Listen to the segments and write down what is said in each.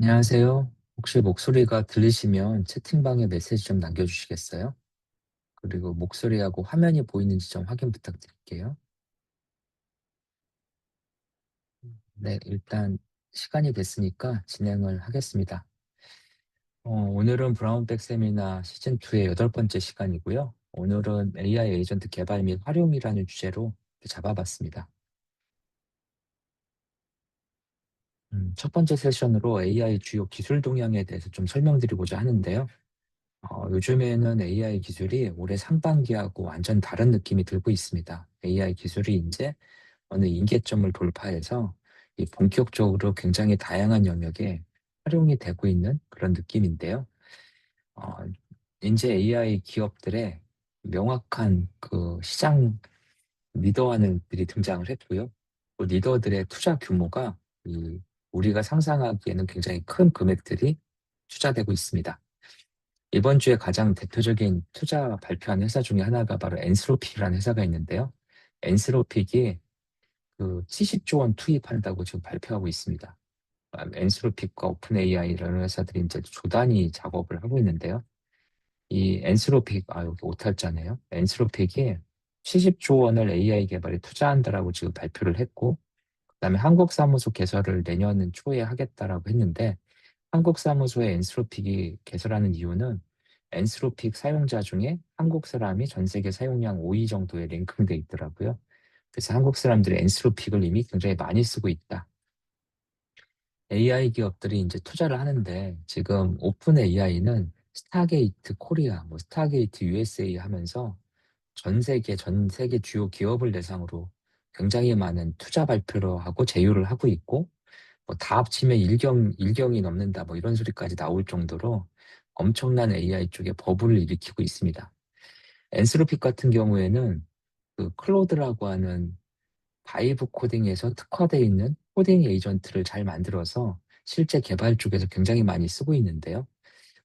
안녕하세요. 혹시 목소리가 들리시면 채팅방에 메시지 좀 남겨주시겠어요? 그리고 목소리하고 화면이 보이는지 좀 확인 부탁드릴게요. 네, 일단 시간이 됐으니까 진행을 하겠습니다. 오늘은 브라운백 세미나 시즌2의 8번째 시간이고요. 오늘은 AI 에이전트 개발 및 활용이라는 주제로 잡아봤습니다. 첫 번째 세션으로 AI 주요 기술 동향에 대해서 좀 설명드리고자 하는데요. 요즘에는 AI 기술이 올해 상반기하고 완전 다른 느낌이 들고 있습니다. AI 기술이 이제 어느 임계점을 돌파해서 이 본격적으로 굉장히 다양한 영역에 활용이 되고 있는 그런 느낌인데요. 어, 이제 AI 기업들의 명확한 그 시장 리더하는 들이 등장을 했고요. 또 리더들의 투자 규모가 우리가 상상하기에는 굉장히 큰 금액들이 투자되고 있습니다. 이번 주에 가장 대표적인 투자 발표한 회사 중에 하나가 바로 엔스로픽이라는 회사가 있는데요. 엔스로픽이 그 70조 원 투입한다고 지금 발표하고 있습니다. 엔스로픽과 오픈 AI 이런 회사들이 이제 조단위 작업을 하고 있는데요. 이 엔스로픽, 여기 오탈자네요. 엔스로픽이 70조 원을 AI 개발에 투자한다라고 지금 발표를 했고, 그다음에 한국 사무소 개설을 내년 초에 하겠다라고 했는데, 한국 사무소에 엔스로픽이 개설하는 이유는 엔스로픽 사용자 중에 한국 사람이 전 세계 사용량 5위 정도에 랭킹돼 있더라고요. 그래서 한국 사람들이 엔스로픽을 이미 굉장히 많이 쓰고 있다. AI 기업들이 이제 투자를 하는데 지금 오픈 AI는 스타게이트 코리아, 뭐 스타게이트 USA 하면서 전 세계 주요 기업을 대상으로 굉장히 많은 투자 발표를 하고 제휴를 하고 있고 뭐 다 합치면 일경이 넘는다 뭐 이런 소리까지 나올 정도로 엄청난 AI 쪽에 버블을 일으키고 있습니다. 엔스로픽 같은 경우에는 그 클로드라고 하는 바이브 코딩에서 특화되어 있는 코딩 에이전트를 잘 만들어서 실제 개발 쪽에서 굉장히 많이 쓰고 있는데요.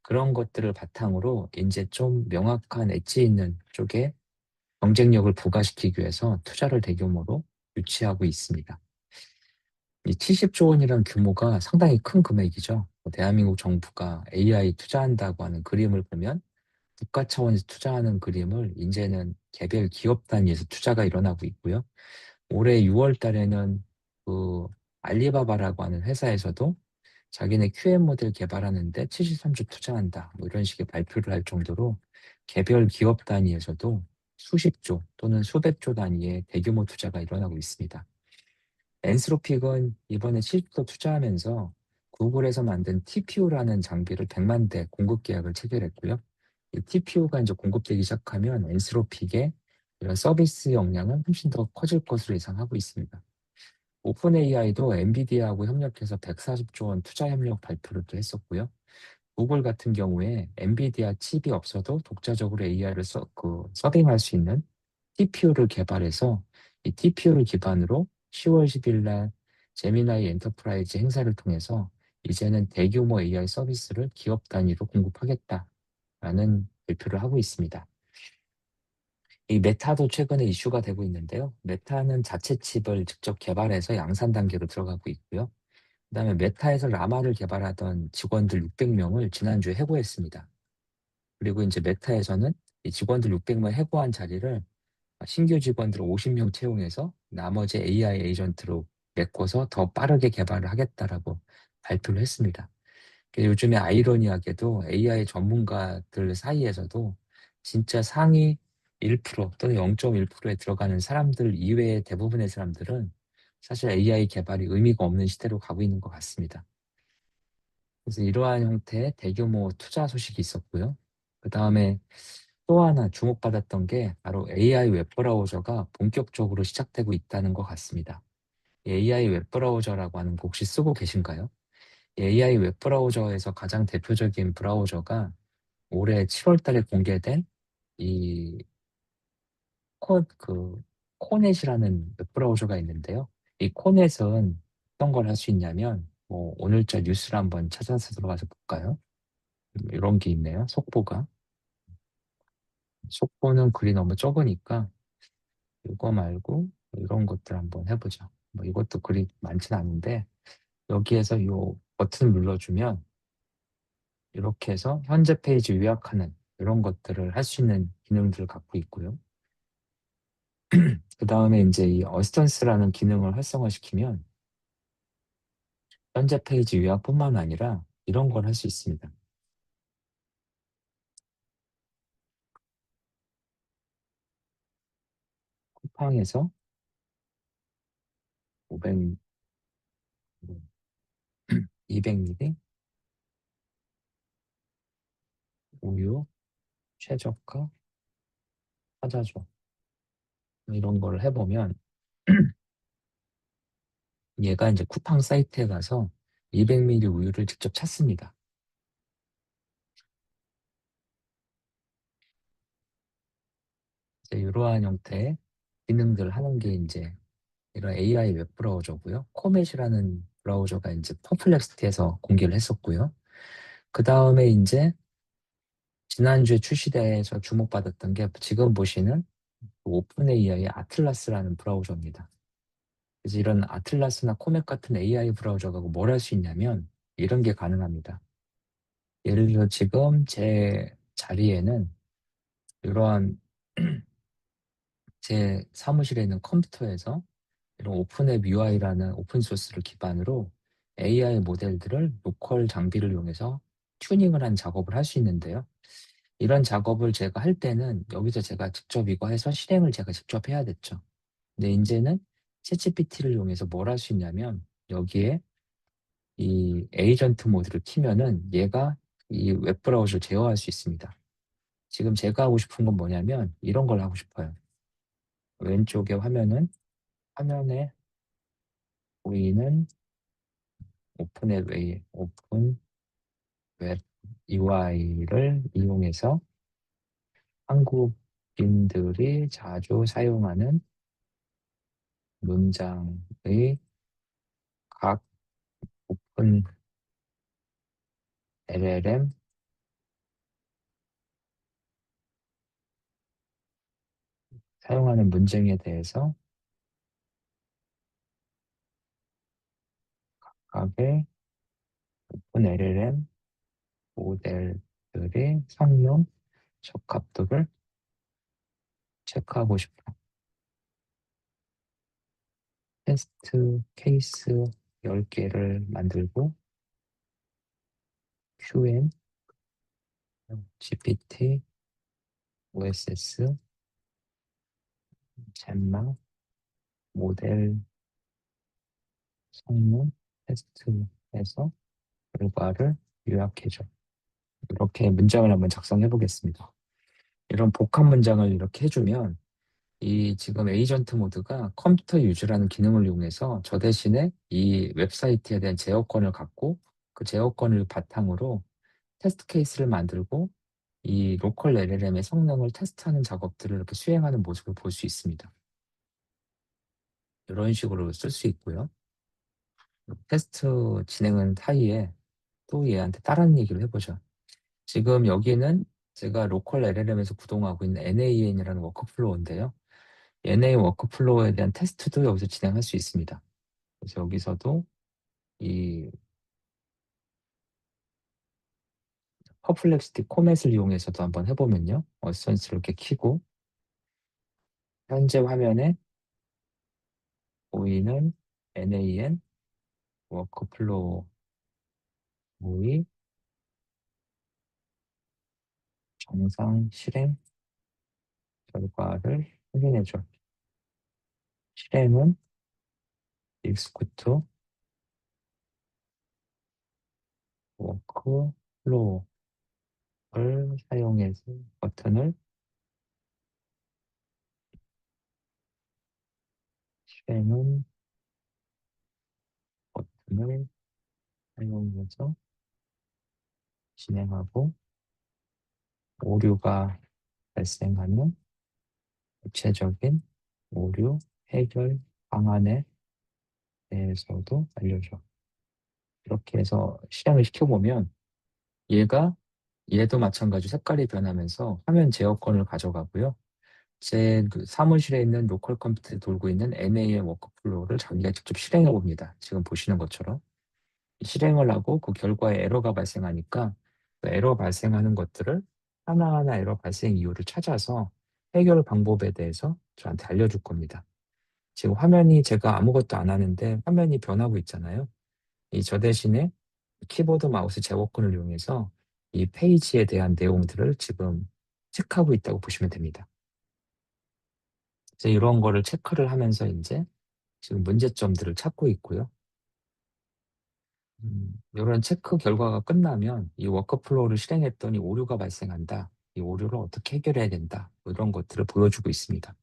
그런 것들을 바탕으로 이제 좀 명확한 엣지 있는 쪽에 경쟁력을 부각시키기 위해서 투자를 대규모로 유치하고 있습니다. 이 70조 원이라는 규모가 상당히 큰 금액이죠. 대한민국 정부가 AI 투자한다고 하는 그림을 보면 국가 차원에서 투자하는 그림을 이제는 개별 기업 단위에서 투자가 일어나고 있고요. 올해 6월 달에는 그 알리바바라고 하는 회사에서도 자기네 QM 모델 개발하는데 73조 투자한다. 뭐 이런 식의 발표를 할 정도로 개별 기업 단위에서도 수십조 또는 수백조 단위의 대규모 투자가 일어나고 있습니다. 엔스로픽은 이번에 실도 투자하면서 구글에서 만든 TPU라는 장비를 100만 대 공급 계약을 체결했고요. 이 TPU가 이제 공급되기 시작하면 엔스로픽의 이런 서비스 역량은 훨씬 더 커질 것으로 예상하고 있습니다. 오픈 AI도 엔비디아하고 협력해서 140조 원 투자 협력 발표를 또 했었고요. 구글 같은 경우에 엔비디아 칩이 없어도 독자적으로 AI를 서빙할 수 있는 TPU를 개발해서 이 TPU를 기반으로 10월 10일 날 제미나이 엔터프라이즈 행사를 통해서 이제는 대규모 AI 서비스를 기업 단위로 공급하겠다라는 발표를 하고 있습니다. 이 메타도 최근에 이슈가 되고 있는데요. 메타는 자체 칩을 직접 개발해서 양산 단계로 들어가고 있고요. 그다음에 메타에서 라마를 개발하던 직원들 600명을 지난주에 해고했습니다. 그리고 이제 메타에서는 이 직원들 600명 해고한 자리를 신규 직원들 50명 채용해서 나머지 AI 에이전트로 메꿔서 더 빠르게 개발을 하겠다라고 발표를 했습니다. 요즘에 아이러니하게도 AI 전문가들 사이에서도 진짜 상위 1% 또는 0.1%에 들어가는 사람들 이외의 대부분의 사람들은 사실 AI 개발이 의미가 없는 시대로 가고 있는 것 같습니다. 그래서 이러한 형태의 대규모 투자 소식이 있었고요. 그 다음에 또 하나 주목받았던 게 바로 AI 웹브라우저가 본격적으로 시작되고 있다는 것 같습니다. AI 웹브라우저라고 하는 거 혹시 쓰고 계신가요? AI 웹브라우저에서 가장 대표적인 브라우저가 올해 7월 달에 공개된 이 그 코넷이라는 웹브라우저가 있는데요. 이 코넷은 어떤 걸 할 수 있냐면 뭐 오늘자 뉴스를 한번 찾아서 들어가서 볼까요? 이런 게 있네요. 속보가. 속보는 글이 너무 적으니까 이거 말고 이런 것들 한번 해보죠. 뭐 이것도 글이 많진 않은데 여기에서 요 버튼을 눌러주면 이렇게 해서 현재 페이지 요약하는 이런 것들을 할 수 있는 기능들을 갖고 있고요. 그 다음에 이제 이 어시스턴스라는 기능을 활성화시키면 현재 페이지 요약뿐만 아니라 이런 걸 할 수 있습니다. 쿠팡에서 500, 200ml 우유 최저가 찾아줘. 이런 걸 해보면 얘가 이제 쿠팡 사이트에 가서 200ml 우유를 직접 찾습니다. 이제 이러한 형태의 기능들을 하는 게 이제 이런 AI 웹 브라우저고요. 코멧이라는 브라우저가 이제 퍼플렉스티에서 공개를 했었고요. 그 다음에 이제 지난주에 출시돼서 주목받았던 게 지금 보시는 오픈 AI의 아틀라스라는 브라우저입니다. 그래서 이런 아틀라스나 코멧 같은 AI 브라우저가 뭘 할 수 있냐면 이런 게 가능합니다. 예를 들어 지금 제 자리에는 이러한 제 사무실에 있는 컴퓨터에서 이런 오픈앱 UI라는 오픈소스를 기반으로 AI 모델들을 로컬 장비를 이용해서 튜닝을 한 작업을 할 수 있는데요. 이런 작업을 제가 할 때는 여기서 제가 직접 이거 해서 실행을 제가 직접 해야 됐죠. 근데 이제는 챗GPT를 이용해서 뭘 할 수 있냐면 여기에 이 에이전트 모드를 키면은 얘가 이 웹브라우저를 제어할 수 있습니다. 지금 제가 하고 싶은 건 뭐냐면 이런 걸 하고 싶어요. 왼쪽에 화면에 보이는 오픈 웹 UI를 이용해서 한국인들이 자주 사용하는 문장의 각 오픈 LLM 사용하는 문장에 대해서 각의 오픈 LLM 모델들의 성능 적합도를 체크하고 싶어. 테스트 케이스 10개를 만들고 QM, GPT, OSS, 젠마, 모델 성능 테스트해서 결과를 요약해줘. 이렇게 문장을 한번 작성해 보겠습니다. 이런 복합 문장을 이렇게 해주면 이 지금 에이전트 모드가 컴퓨터 유즈라는 기능을 이용해서 저 대신에 이 웹사이트에 대한 제어권을 갖고 그 제어권을 바탕으로 테스트 케이스를 만들고 이 로컬 LLM의 성능을 테스트하는 작업들을 이렇게 수행하는 모습을 볼 수 있습니다. 이런 식으로 쓸 수 있고요. 테스트 진행은 사이에 또 얘한테 다른 얘기를 해보죠. 지금 여기는 제가 로컬 LLM에서 구동하고 있는 NAN이라는 워크플로우인데요. NA 워크플로우에 대한 테스트도 여기서 진행할 수 있습니다. 그래서 여기서도 이 퍼플렉시티 코멧을 이용해서도 한번 해보면요. 어센스를 이렇게 키고 현재 화면에 보이는 NAN 워크플로우의 정상 실행 결과를 확인해줘. 실행은 익스큐트 워크플로우를 사용해서 버튼을 실행은 버튼을 사용해서 진행하고 오류가 발생하는 구체적인 오류 해결 방안에 대해서도 알려줘. 이렇게 해서 실행을 시켜보면 얘도 마찬가지로 색깔이 변하면서 화면 제어권을 가져가고요. 제 그 사무실에 있는 로컬 컴퓨터에 돌고 있는 NA의 워크플로우를 자기가 직접 실행해 봅니다. 지금 보시는 것처럼. 실행을 하고 그 결과에 에러가 발생하니까 그 에러 발생하는 것들을 하나하나 에러 발생 이유를 찾아서 해결 방법에 대해서 저한테 알려줄 겁니다. 지금 화면이 제가 아무것도 안 하는데 화면이 변하고 있잖아요. 저 대신에 키보드 마우스 제어권을 이용해서 이 페이지에 대한 내용들을 지금 체크하고 있다고 보시면 됩니다. 이제 이런 거를 체크를 하면서 이제 지금 문제점들을 찾고 있고요. 이런 체크 결과가 끝나면 이 워크플로우를 실행했더니 오류가 발생한다. 이 오류를 어떻게 해결해야 된다. 뭐 이런 것들을 보여주고 있습니다.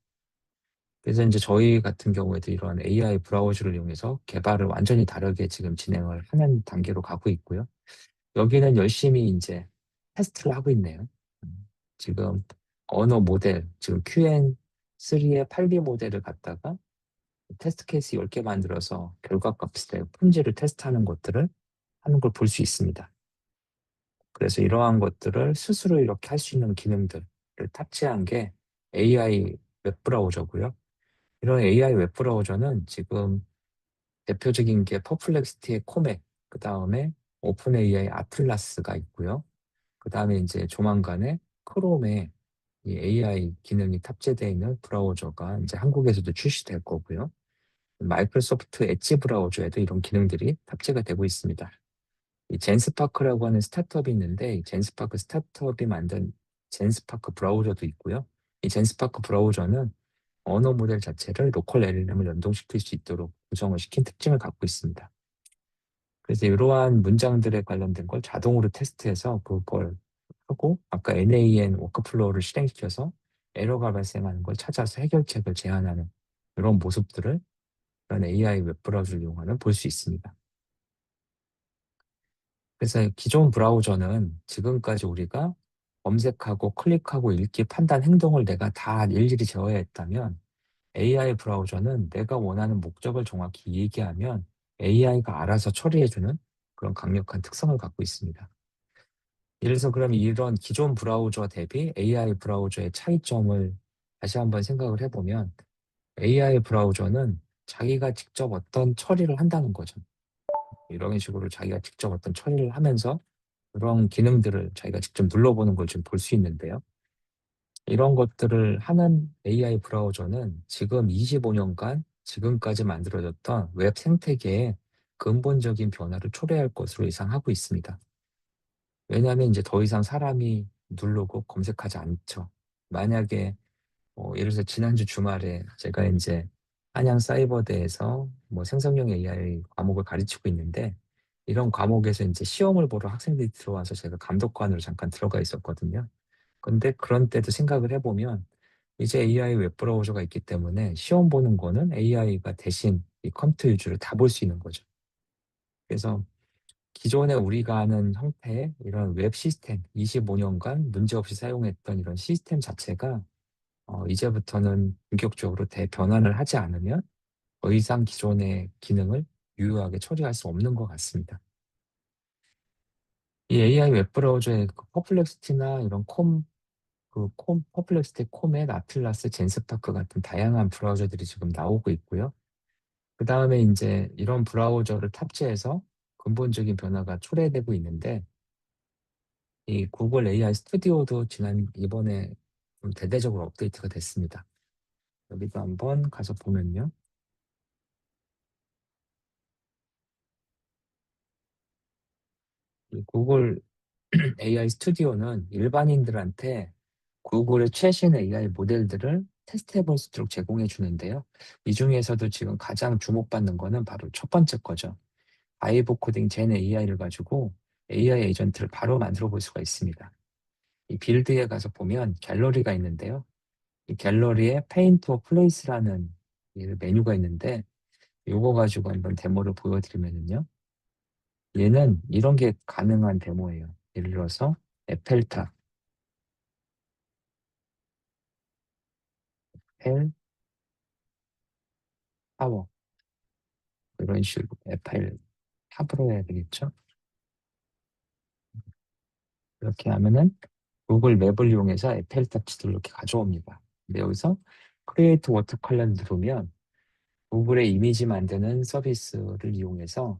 그래서 이제 저희 같은 경우에도 이런 AI 브라우저를 이용해서 개발을 완전히 다르게 지금 진행을 하는 단계로 가고 있고요. 여기는 열심히 이제 테스트를 하고 있네요. 지금 언어 모델, 지금 QN3의 8B 모델을 갖다가 테스트 케이스 10개 만들어서 결과값에 품질을 테스트하는 것들을 하는 걸 볼 수 있습니다. 그래서 이러한 것들을 스스로 이렇게 할 수 있는 기능들을 탑재한 게 AI 웹브라우저고요. 이런 AI 웹브라우저는 지금 대표적인 게 퍼플렉시티의 코맥, 그 다음에 오픈 AI 아틀라스가 있고요. 그 다음에 이제 조만간에 크롬에 이 AI 기능이 탑재되어 있는 브라우저가 이제 한국에서도 출시될 거고요. 마이크로소프트 엣지 브라우저에도 이런 기능들이 탑재가 되고 있습니다. 이 젠스파크라고 하는 스타트업이 있는데 이 젠스파크 스타트업이 만든 젠스파크 브라우저도 있고요. 이 젠스파크 브라우저는 언어 모델 자체를 로컬 LLM을 연동시킬 수 있도록 구성을 시킨 특징을 갖고 있습니다. 그래서 이러한 문장들에 관련된 걸 자동으로 테스트해서 그걸 하고 아까 NAN 워크플로우를 실행시켜서 에러가 발생하는 걸 찾아서 해결책을 제안하는 이런 모습들을 이런 AI 웹브라우저를 이용하면 볼 수 있습니다. 그래서 기존 브라우저는 지금까지 우리가 검색하고 클릭하고 읽기 판단 행동을 내가 다 일일이 제어해야 했다면 AI 브라우저는 내가 원하는 목적을 정확히 얘기하면 AI가 알아서 처리해주는 그런 강력한 특성을 갖고 있습니다. 예를 들어서 그럼 이런 기존 브라우저 대비 AI 브라우저의 차이점을 다시 한번 생각을 해보면 AI 브라우저는 자기가 직접 어떤 처리를 한다는 거죠. 이런 식으로 자기가 직접 어떤 처리를 하면서 그런 기능들을 자기가 직접 눌러보는 걸 좀 볼 수 있는데요. 이런 것들을 하는 AI 브라우저는 지금 25년간 지금까지 만들어졌던 웹 생태계에 근본적인 변화를 초래할 것으로 예상하고 있습니다. 왜냐하면 이제 더 이상 사람이 누르고 검색하지 않죠. 만약에 예를 들어서 지난주 주말에 제가 이제 한양 사이버대에서 뭐 생성형 AI 과목을 가르치고 있는데 이런 과목에서 이제 시험을 보러 학생들이 들어와서 제가 감독관으로 잠깐 들어가 있었거든요. 근데 그런 때도 생각을 해보면 이제 AI 웹브라우저가 있기 때문에 시험 보는 거는 AI가 대신 이 컴퓨터 위주로 다 볼 수 있는 거죠. 그래서 기존에 우리가 아는 형태의 이런 웹 시스템, 25년간 문제없이 사용했던 이런 시스템 자체가 이제부터는 본격적으로 대변환을 하지 않으면 더 이상 기존의 기능을 유효하게 처리할 수 없는 것 같습니다. 이 AI 웹브라우저의 그 퍼플렉시티나 이런 퍼플렉시티, 코멧, 아틀라스, 젠스파크 같은 다양한 브라우저들이 지금 나오고 있고요. 그 다음에 이제 이런 브라우저를 탑재해서 근본적인 변화가 초래되고 있는데 이 구글 AI 스튜디오도 이번에 좀 대대적으로 업데이트가 됐습니다. 여기도 한번 가서 보면요. 이 구글 AI 스튜디오는 일반인들한테 구글의 최신 AI 모델들을 테스트해 볼 수 있도록 제공해 주는데요. 이 중에서도 지금 가장 주목받는 거는 바로 첫 번째 거죠. 바이브 코딩 젠 AI를 가지고 AI 에이전트를 바로 만들어 볼 수가 있습니다. 이 빌드에 가서 보면 갤러리가 있는데요. 이 갤러리에 페인트 어 플레이스라는 이 메뉴가 있는데 이거 가지고 한번 데모를 보여드리면요. 얘는 이런 게 가능한 데모예요. 예를 들어서 에펠탑, 펠, 타워 이런 식으로 에펠 탑으로 해야 되겠죠. 이렇게 하면은 구글 맵을 이용해서 에펠탑 지도를 이렇게 가져옵니다. 근데 여기서 크리에이트 워터 컬러를 누르면 구글의 이미지 만드는 서비스를 이용해서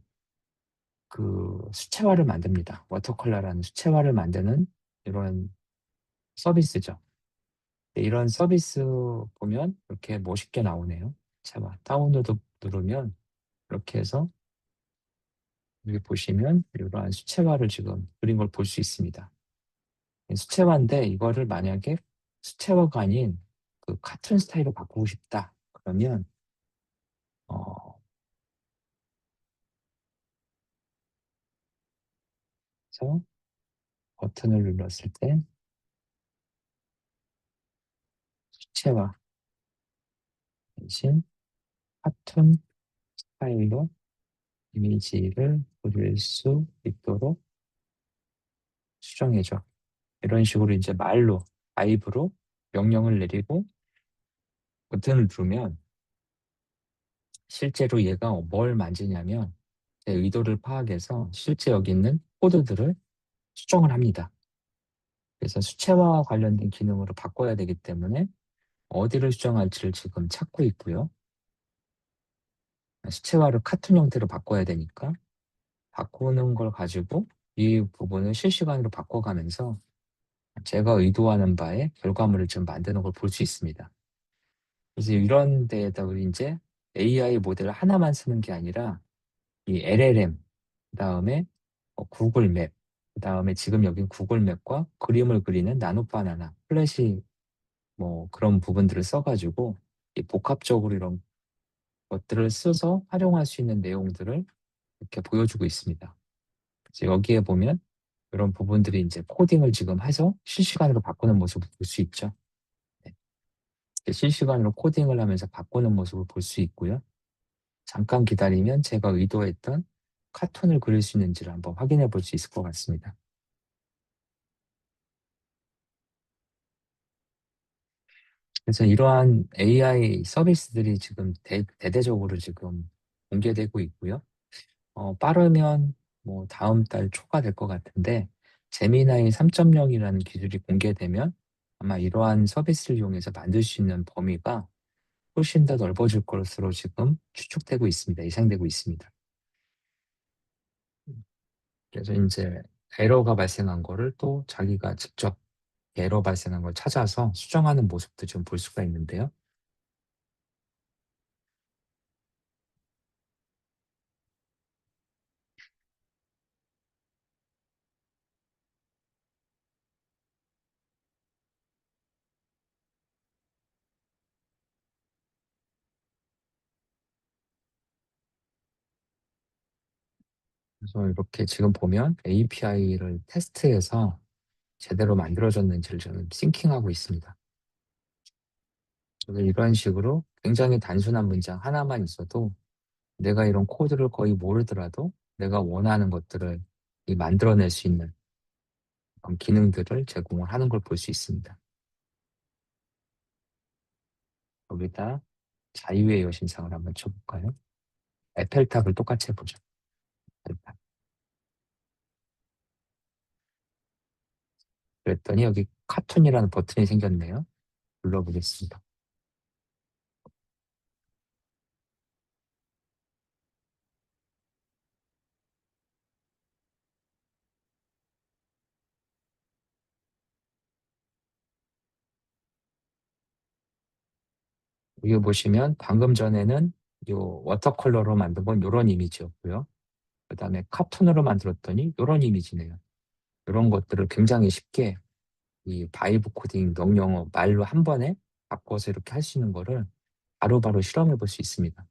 그 수채화를 만듭니다. 워터컬러라는 수채화를 만드는 이런 서비스죠. 이런 서비스 보면 이렇게 멋있게 나오네요. 채화. 다운로드 누르면 이렇게 해서 여기 보시면 이러한 수채화를 지금 그린 걸 볼 수 있습니다. 수채화인데 이거를 만약에 수채화가 아닌 그 카툰 스타일로 바꾸고 싶다. 그러면 어, 그래서 버튼을 눌렀을 때 수채화 대신 카툰 스타일로 이미지를 그릴 수 있도록 수정해줘. 이런 식으로 이제 말로, 바이브로 명령을 내리고 버튼을 누르면 실제로 얘가 뭘 만지냐면 제 의도를 파악해서 실제 여기 있는 코드들을 수정을 합니다. 그래서 수채화와 관련된 기능으로 바꿔야 되기 때문에 어디를 수정할지를 지금 찾고 있고요. 수채화를 카툰 형태로 바꿔야 되니까 바꾸는 걸 가지고 이 부분을 실시간으로 바꿔가면서 제가 의도하는 바에 결과물을 좀 만드는 걸 볼 수 있습니다. 그래서 이런 데에다 우리 이제 AI 모델 하나만 쓰는 게 아니라 이 LLM, 그다음에 구글 맵, 그다음에 지금 여기 구글 맵과 그림을 그리는 나노 바나나, 플래시 뭐 그런 부분들을 써가지고 이 복합적으로 이런 것들을 써서 활용할 수 있는 내용들을 이렇게 보여주고 있습니다. 그래서 여기에 보면 이런 부분들이 이제 코딩을 지금 해서 실시간으로 바꾸는 모습을 볼 수 있죠. 네. 실시간으로 코딩을 하면서 바꾸는 모습을 볼 수 있고요. 잠깐 기다리면 제가 의도했던 카툰을 그릴 수 있는지를 한번 확인해 볼 수 있을 것 같습니다. 그래서 이러한 AI 서비스들이 지금 대대적으로 지금 공개되고 있고요. 빠르면 뭐 다음 달 초가 될 것 같은데 제미나이 3.0이라는 기술이 공개되면 아마 이러한 서비스를 이용해서 만들 수 있는 범위가 훨씬 더 넓어질 것으로 지금 추측되고 있습니다. 예상되고 있습니다. 그래서 이제 에러가 발생한 거를 또 자기가 직접 에러 발생한 걸 찾아서 수정하는 모습도 좀 볼 수가 있는데요. 그래서 이렇게 지금 보면 API를 테스트해서 제대로 만들어졌는지를 저는 싱킹하고 있습니다. 그래서 이런 식으로 굉장히 단순한 문장 하나만 있어도 내가 이런 코드를 거의 모르더라도 내가 원하는 것들을 만들어낼 수 있는 그런 기능들을 제공을 하는 걸 볼 수 있습니다. 여기다 자유의 여신상을 한번 쳐볼까요? 에펠탑을 똑같이 해보죠. 에펠탑. 그랬더니 여기 카툰이라는 버튼이 생겼네요. 눌러보겠습니다. 여기 보시면 방금 전에는 요 워터컬러로 만든 건 이런 이미지였고요. 그 다음에 카툰으로 만들었더니 이런 이미지네요. 이런 것들을 굉장히 쉽게 이 바이브 코딩 명령어 말로 한 번에 바꿔서 이렇게 할 수 있는 거를 바로바로 실험해 볼 수 있습니다.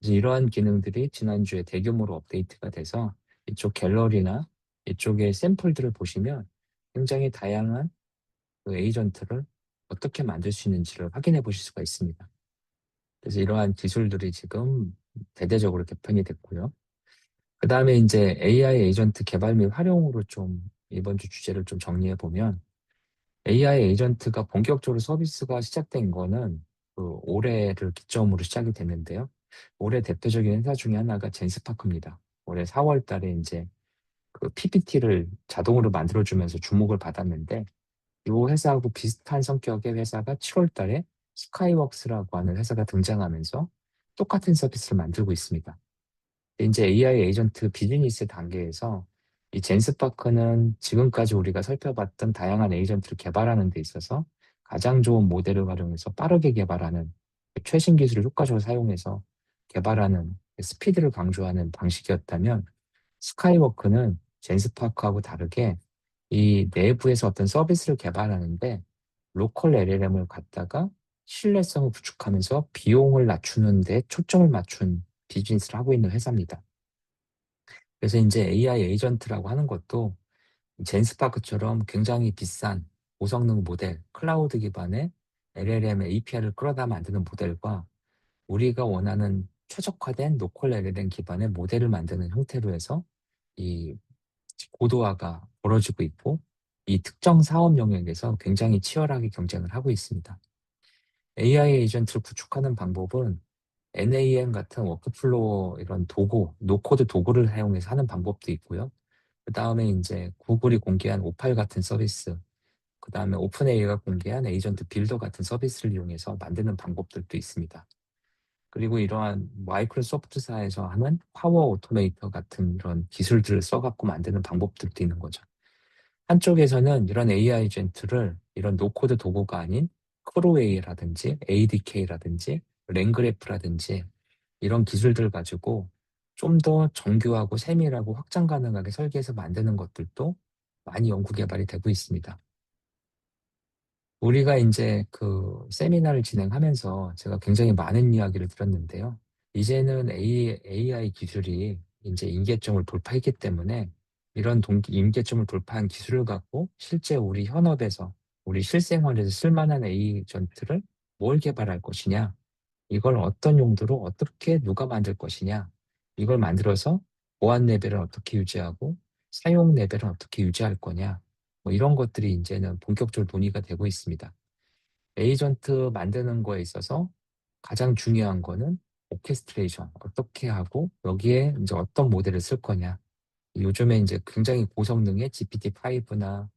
그래서 이러한 기능들이 지난주에 대규모로 업데이트가 돼서 이쪽 갤러리나 이쪽의 샘플들을 보시면 굉장히 다양한 그 에이전트를 어떻게 만들 수 있는지를 확인해 보실 수가 있습니다. 그래서 이러한 기술들이 지금 대대적으로 개편이 됐고요. 그 다음에 이제 AI 에이전트 개발 및 활용으로 좀 이번 주 주제를 좀 정리해 보면 AI 에이전트가 본격적으로 서비스가 시작된 거는 그 올해를 기점으로 시작이 됐는데요. 올해 대표적인 회사 중에 하나가 젠스파크입니다. 올해 4월 달에 이제 그 PPT를 자동으로 만들어주면서 주목을 받았는데 이 회사하고 비슷한 성격의 회사가 7월 달에 스카이웍스라고 하는 회사가 등장하면서 똑같은 서비스를 만들고 있습니다. 이제 AI 에이전트 비즈니스 단계에서 이 젠스파크는 지금까지 우리가 살펴봤던 다양한 에이전트를 개발하는 데 있어서 가장 좋은 모델을 활용해서 빠르게 개발하는 최신 기술을 효과적으로 사용해서 개발하는 스피드를 강조하는 방식이었다면 스카이워크는 젠스파크하고 다르게 이 내부에서 어떤 서비스를 개발하는데 로컬 LLM을 갖다가 신뢰성을 구축하면서 비용을 낮추는 데 초점을 맞춘 비즈니스를 하고 있는 회사입니다. 그래서 이제 AI 에이전트라고 하는 것도 젠스파크처럼 굉장히 비싼 고성능 모델, 클라우드 기반의 LLM API를 끌어다 만드는 모델과 우리가 원하는 최적화된 로컬 LLM 기반의 모델을 만드는 형태로 해서 이 고도화가 벌어지고 있고 이 특정 사업 영역에서 굉장히 치열하게 경쟁을 하고 있습니다. AI 에이전트를 구축하는 방법은 NAM 같은 워크플로우 이런 도구, 노코드 도구를 사용해서 하는 방법도 있고요. 그 다음에 이제 구글이 공개한 오팔 같은 서비스, 그 다음에 오픈AI가 공개한 에이전트 빌더 같은 서비스를 이용해서 만드는 방법들도 있습니다. 그리고 이러한 마이크로소프트사에서 하는 파워 오토메이터 같은 이런 기술들을 써갖고 만드는 방법들도 있는 거죠. 한쪽에서는 이런 AI 에이전트를 이런 노코드 도구가 아닌 크로웨이라든지 ADK라든지 랭그래프라든지 이런 기술들 가지고 좀 더 정교하고 세밀하고 확장 가능하게 설계해서 만드는 것들도 많이 연구 개발이 되고 있습니다. 우리가 이제 그 세미나를 진행하면서 제가 굉장히 많은 이야기를 들었는데요. 이제는 AI 기술이 이제 임계점을 돌파했기 때문에 이런 임계점을 돌파한 기술을 갖고 실제 우리 현업에서 우리 실생활에서 쓸만한 에이전트를 뭘 개발할 것이냐, 이걸 어떤 용도로 어떻게 누가 만들 것이냐, 이걸 만들어서 보안 레벨을 어떻게 유지하고 사용 레벨을 어떻게 유지할 거냐, 뭐 이런 것들이 이제는 본격적으로 논의가 되고 있습니다. 에이전트 만드는 거에 있어서 가장 중요한 거는 오케스트레이션 어떻게 하고 여기에 이제 어떤 모델을 쓸 거냐. 요즘에 이제 굉장히 고성능의 GPT-5나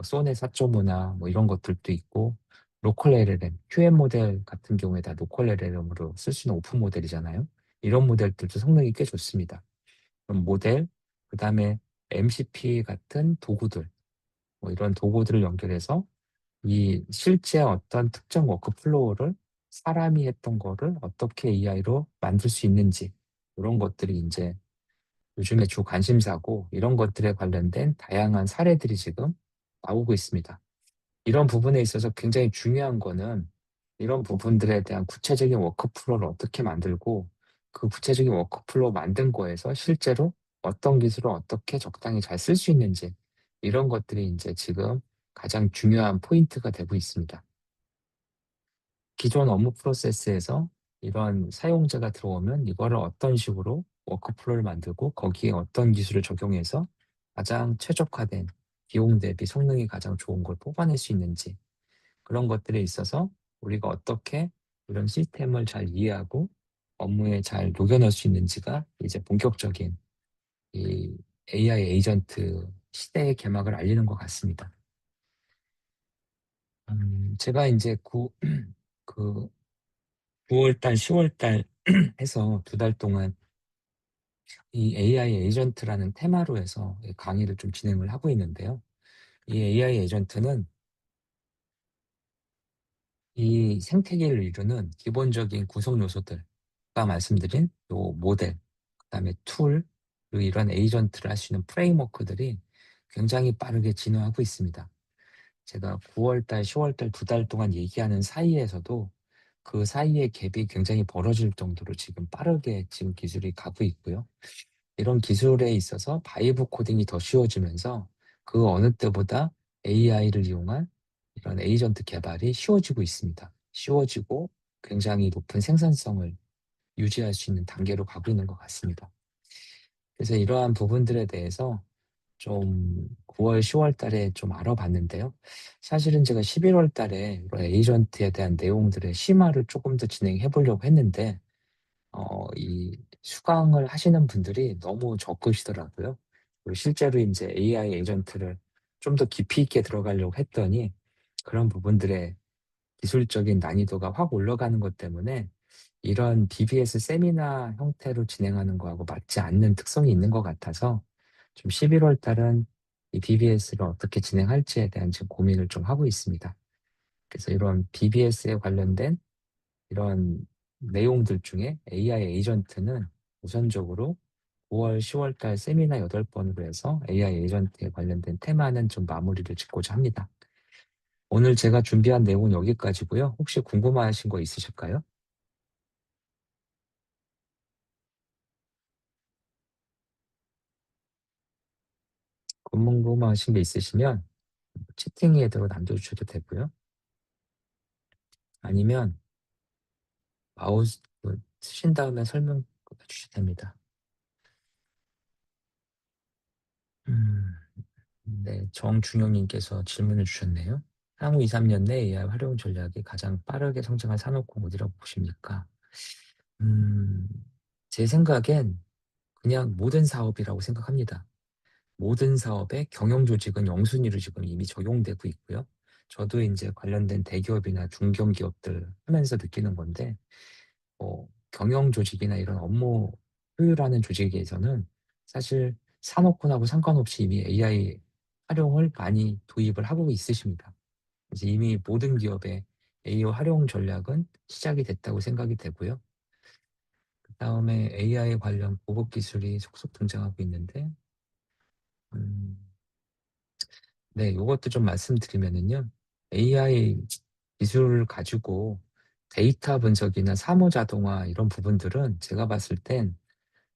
소넷 4.5나 뭐 이런 것들도 있고 로컬 LLM, QM 모델 같은 경우에 다 로컬 LLM으로 쓸 수 있는 오픈 모델이잖아요. 이런 모델들도 성능이 꽤 좋습니다. 그럼 모델, 그 다음에 MCP 같은 도구들, 뭐 이런 도구들을 연결해서 이 실제 어떤 특정 워크플로우를 사람이 했던 거를 어떻게 AI로 만들 수 있는지 이런 것들이 이제 요즘에 주 관심사고 이런 것들에 관련된 다양한 사례들이 지금 나오고 있습니다. 이런 부분에 있어서 굉장히 중요한 거는 이런 부분들에 대한 구체적인 워크플로우를 어떻게 만들고 그 구체적인 워크플로우 만든 거에서 실제로 어떤 기술을 어떻게 적당히 잘 쓸 수 있는지 이런 것들이 이제 지금 가장 중요한 포인트가 되고 있습니다. 기존 업무 프로세스에서 이런 사용자가 들어오면 이거를 어떤 식으로 워크플로우를 만들고 거기에 어떤 기술을 적용해서 가장 최적화된 비용 대비 성능이 가장 좋은 걸 뽑아낼 수 있는지 그런 것들에 있어서 우리가 어떻게 이런 시스템을 잘 이해하고 업무에 잘 녹여넣을 수 있는지가 이제 본격적인 이 AI 에이전트 시대의 개막을 알리는 것 같습니다. 제가 이제 그 9월 달, 10월 달 해서 2달 동안 이 AI 에이전트라는 테마로 해서 강의를 좀 진행을 하고 있는데요. 이 AI 에이전트는 이 생태계를 이루는 기본적인 구성 요소들, 아까 말씀드린 요 모델, 그다음에 툴, 그리고 이런 에이전트를 할 수 있는 프레임워크들이 굉장히 빠르게 진화하고 있습니다. 제가 9월 달, 10월 달 2달 동안 얘기하는 사이에서도 그 사이의 갭이 굉장히 벌어질 정도로 지금 빠르게 지금 기술이 가고 있고요. 이런 기술에 있어서 바이브 코딩이 더 쉬워지면서 그 어느 때보다 AI를 이용한 이런 에이전트 개발이 쉬워지고 있습니다. 쉬워지고 굉장히 높은 생산성을 유지할 수 있는 단계로 가고 있는 것 같습니다. 그래서 이러한 부분들에 대해서 좀 9월, 10월 달에 좀 알아봤는데요. 사실은 제가 11월 달에 이런 에이전트에 대한 내용들의 심화를 조금 더 진행해 보려고 했는데, 이 수강을 하시는 분들이 너무 적으시더라고요. 그리고 실제로 이제 AI 에이전트를 좀 더 깊이 있게 들어가려고 했더니 그런 부분들의 기술적인 난이도가 확 올라가는 것 때문에 이런 BBS 세미나 형태로 진행하는 거하고 맞지 않는 특성이 있는 것 같아서 좀 11월 달은 이 BBS를 어떻게 진행할지에 대한 지금 고민을 좀 하고 있습니다. 그래서 이런 BBS에 관련된 이런 내용들 중에 AI 에이전트는 우선적으로 9월, 10월 달 세미나 8번으로 해서 AI 에이전트에 관련된 테마는 좀 마무리를 짓고자 합니다. 오늘 제가 준비한 내용은 여기까지고요. 혹시 궁금하신 거 있으실까요? 궁금하신 게 있으시면 채팅에도 남겨주셔도 되고요. 아니면 마우스 쓰신 다음에 설명 주셔도 됩니다. 음, 네, 정준영님께서 질문을 주셨네요. 향후 2, 3년 내 AI 활용 전략이 가장 빠르게 성장할 산업군 어디라고 보십니까? 음, 제 생각엔 그냥 모든 사업이라고 생각합니다. 모든 사업의 경영 조직은 영순위로 지금 이미 적용되고 있고요. 저도 이제 관련된 대기업이나 중견기업들 하면서 느끼는 건데, 경영 조직이나 이런 업무 효율화하는 조직에서는 사실 산업군하고 상관없이 이미 AI 활용을 많이 도입을 하고 있으십니다. 그래서 이미 모든 기업의 AI 활용 전략은 시작이 됐다고 생각이 되고요. 그 다음에 AI 관련 보급 기술이 속속 등장하고 있는데, 음, 네, 이것도 좀 말씀드리면은요. AI 기술을 가지고 데이터 분석이나 사무 자동화 이런 부분들은 제가 봤을 땐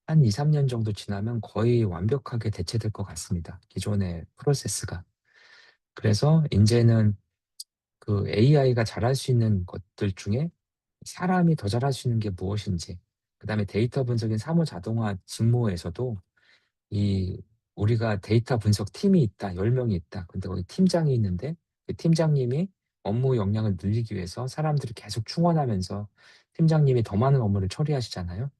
한 2, 3년 정도 지나면 거의 완벽하게 대체될 것 같습니다. 기존의 프로세스가. 그래서 이제는 그 AI가 잘할 수 있는 것들 중에 사람이 더 잘할 수 있는 게 무엇인지, 그다음에 데이터 분석인 사무 자동화 직무에서도 이 우리가 데이터 분석 팀이 있다, 10명이 있다. 근데 거기 팀장이 있는데 그 팀장님이 업무 역량을 늘리기 위해서 사람들을 계속 충원하면서 팀장님이 더 많은 업무를 처리하시잖아요.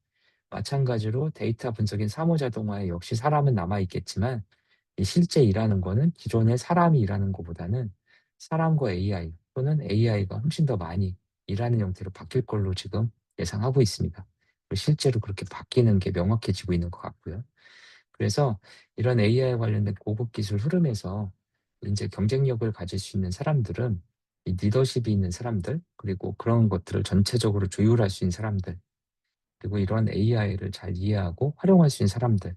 마찬가지로 데이터 분석인 사무 자동화에 역시 사람은 남아 있겠지만 이 실제 일하는 거는 기존의 사람이 일하는 것보다는 사람과 AI 또는 AI가 훨씬 더 많이 일하는 형태로 바뀔 걸로 지금 예상하고 있습니다. 그리고 실제로 그렇게 바뀌는 게 명확해지고 있는 것 같고요. 그래서 이런 AI 관련된 고급 기술 흐름에서 이제 경쟁력을 가질 수 있는 사람들은 이 리더십이 있는 사람들, 그리고 그런 것들을 전체적으로 조율할 수 있는 사람들, 그리고 이런 AI를 잘 이해하고 활용할 수 있는 사람들,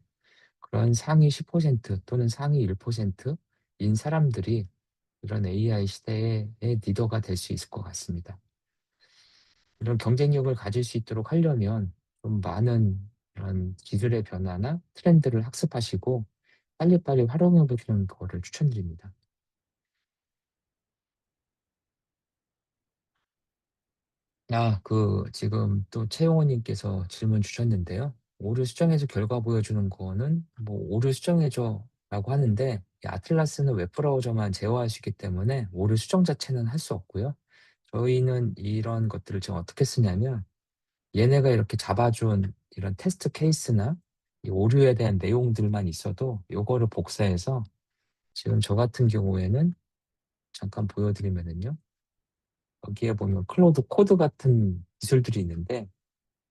그런 상위 10% 또는 상위 1%인 사람들이 이런 AI 시대의 리더가 될 수 있을 것 같습니다. 이런 경쟁력을 가질 수 있도록 하려면 좀 많은 이런 기술의 변화나 트렌드를 학습하시고 빨리빨리 활용해 보시는 거를 추천드립니다. 지금 또 최용호님께서 질문 주셨는데요. 오류 수정해서 결과 보여주는 거는 뭐 오류 수정해줘라고 하는데 이 아틀라스는 웹브라우저만 제어할 수 있기 때문에 오류 수정 자체는 할 수 없고요. 저희는 이런 것들을 지금 어떻게 쓰냐면 얘네가 이렇게 잡아준 이런 테스트 케이스나 이 오류에 대한 내용들만 있어도 요거를 복사해서 지금 저 같은 경우에는 잠깐 보여드리면은요. 여기에 보면 클로드 코드 같은 기술들이 있는데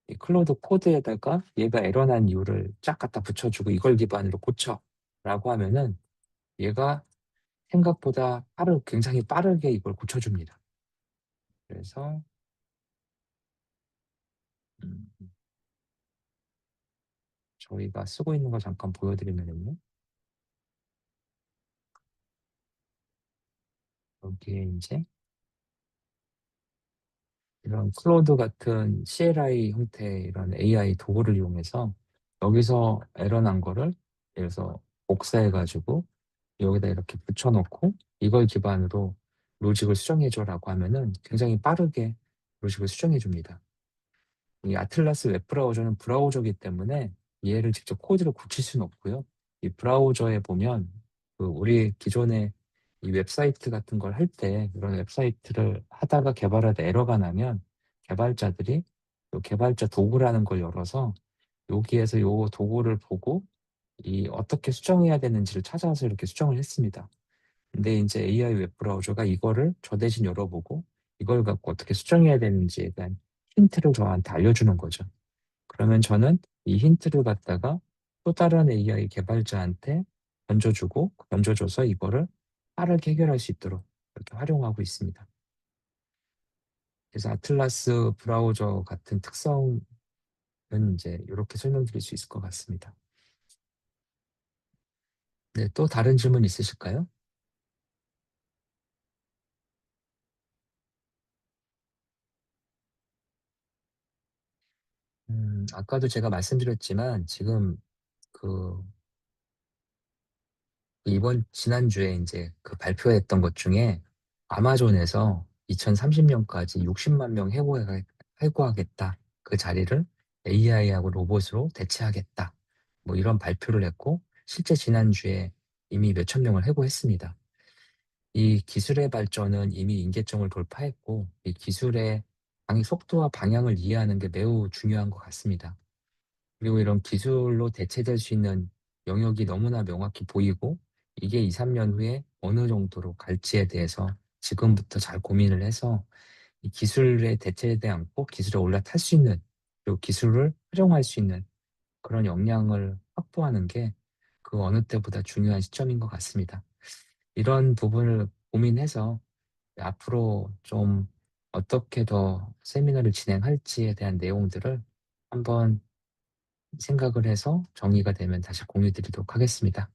이 클로드 코드에다가 얘가 에러난 이유를 쫙 갖다 붙여주고 이걸 기반으로 고쳐라고 하면은 얘가 생각보다 굉장히 빠르게 이걸 고쳐줍니다. 그래서 음, 저희가 쓰고 있는 거 잠깐 보여드리면은요. 여기에 이제 이런 클로드 같은 CLI 형태의 이런 AI 도구를 이용해서 여기서 에러 난 거를 예를 들어서 복사해가지고 여기다 이렇게 붙여놓고 이걸 기반으로 로직을 수정해줘라고 하면은 굉장히 빠르게 로직을 수정해줍니다. 이 아틀라스 웹브라우저는 브라우저이기 때문에 얘를 직접 코드를 고칠 수는 없고요. 이 브라우저에 보면 우리 기존에 이 웹사이트 같은 걸 할 때 이런 웹사이트를 하다가 개발하다 에러가 나면 개발자들이 이 개발자 도구라는 걸 열어서 여기에서 이 도구를 보고 이 어떻게 수정해야 되는지를 찾아서 이렇게 수정을 했습니다. 근데 이제 AI 웹브라우저가 이거를 저 대신 열어보고 이걸 갖고 어떻게 수정해야 되는지에 대한 힌트를 저한테 알려주는 거죠. 그러면 저는 이 힌트를 갖다가 또 다른 AI 개발자한테 던져줘서 이거를 빠르게 해결할 수 있도록 이렇게 활용하고 있습니다. 그래서 아틀라스 브라우저 같은 특성은 이제 이렇게 설명드릴 수 있을 것 같습니다. 네, 또 다른 질문 있으실까요? 아까도 제가 말씀드렸지만 지금 그 지난주에 이제 그 발표했던 것 중에 아마존에서 2030년까지 60만 명 해고하겠다. 그 자리를 AI하고 로봇으로 대체하겠다. 뭐 이런 발표를 했고, 실제 지난주에 이미 몇천 명을 해고했습니다. 이 기술의 발전은 이미 임계점을 돌파했고, 이 기술의 속도와 방향을 이해하는 게 매우 중요한 것 같습니다. 그리고 이런 기술로 대체될 수 있는 영역이 너무나 명확히 보이고 이게 2, 3년 후에 어느 정도로 갈지에 대해서 지금부터 잘 고민을 해서 이 기술에 대체되지 않고 기술에 올라탈 수 있는 그리고 기술을 활용할 수 있는 그런 역량을 확보하는 게 그 어느 때보다 중요한 시점인 것 같습니다. 이런 부분을 고민해서 앞으로 좀 어떻게 더 세미나를 진행할지에 대한 내용들을 한번 생각을 해서 정리가 되면 다시 공유 드리도록 하겠습니다.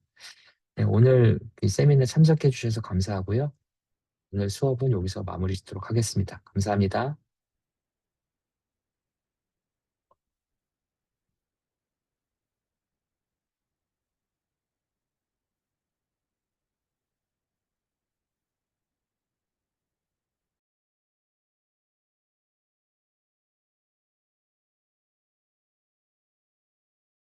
네, 오늘 이 세미나 참석해 주셔서 감사하고요. 오늘 수업은 여기서 마무리 짓도록 하겠습니다. 감사합니다.